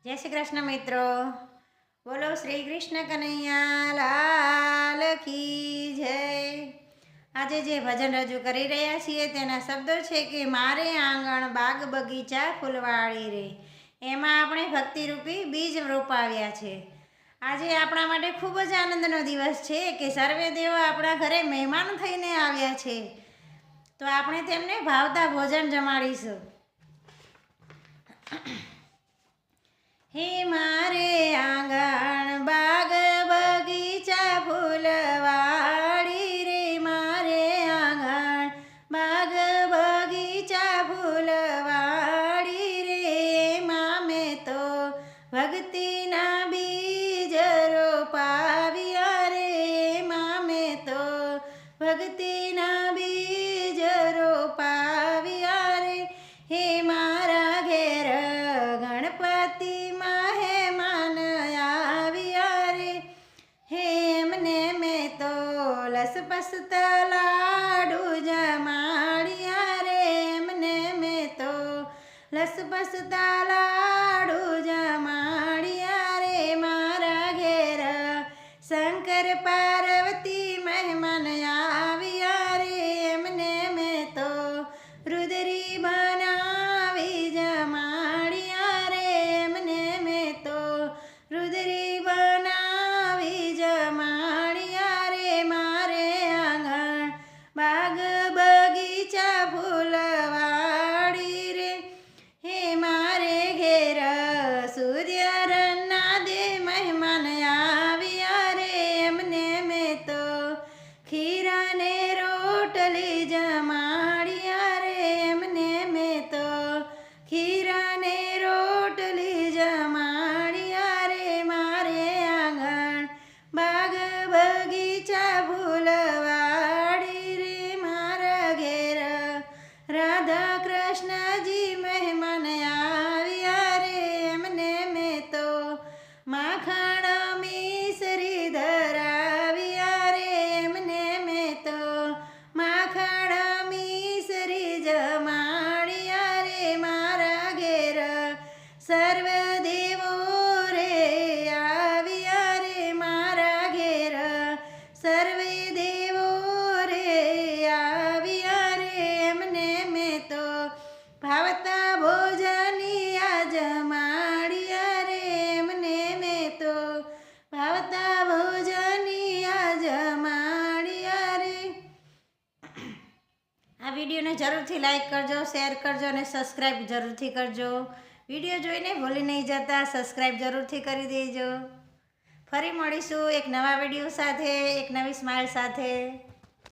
જય શ્રી કૃષ્ણ મિત્રો, બોલો શ્રી કૃષ્ણ કનૈયા લાલ કી જય। આજે જે ભજન રજૂ કરી રહ્યા છીએ તેના શબ્દો છે કે મારે આંગણ બાગ બગીચા ફૂલવાળી રે। એમાં આપણે ભક્તિરૂપી બીજ રોપાવ્યા છે। આજે આપણા માટે ખૂબ જ આનંદનો દિવસ છે કે સર્વે દેવો આપણા ઘરે મહેમાન થઈને આવ્યા છે, તો આપણે તેમને ભાવતા ભોજન જમાડીશું। હે મારે આંગણ બાગ બગીચા ફૂલવાળી રે, મારે આંગણ બાગ બગીચા ફૂલવાળી રે। એમાં મેં તો ભક્તિના બીજ રોપાવ્યા રે, એમાં મેં તો ભક્તિના બીજ રોપાવ્યા રે। હે મારા ઘેર ગણપતિ મહેમાન આવ્યા રે, હે એમને મેં તો લસપસતા લાડુ જમાડ્યા રે, એમને મેં તો લસપસતા લાડુ જમાડ્યા રે। મારા ઘેર શંકર પાર્વતી મહેમાન આવ્યા રે, એમને મેં તો રુદરી બનાવી જમાડ્યા રે, એમને મેં તો રુદરી બનાવી જમાડ્યા રે। મારે આંગણ બાગ બગીચા ફૂલવાળી રે, હે મારે ઘેર સૂર્ય રન્ના દે મહેમાન આવ્યા રે, એમને મેં તો ખીરાને રોટલી જમાડ્યા રે, એમને મેં તો ખીરાને રોટલી જમાડ્યા રે। મારે આંગણ બાગ બગીચા ફૂલવાળી રે, મારા ઘેર રાધા કૃષ્ણજી મહેમાન આવ્યા રે, એમને મેં તો માખણ મિસરી ધરાવ્યા રે, એમને મેં તો માખણ મિસરી જમાડ્યા રે। મારા ઘેર સર્વ દેવો રે આવ્યા રે, મારા ઘેર સર્વે દેવો રે આવ્યા રે, એમને મેં તો ભાવતા ભોજનિયા જમાડ્યા રે, એમને મેં તો ભાવતા ભોજનિયા જમાડ્યા રે। આ વિડીયોને જરૂરથી લાઈક કરજો, શેર કરજો અને સબસ્ક્રાઈબ જરૂરથી કરજો। વિડીયો જોઈને ભૂલી નહીં જતા સબસ્ક્રાઈબ જરૂરથી કરી દેજો। ફરી મળીશું એક નવા વિડીયો સાથે, એક નવી સ્માઇલ સાથે।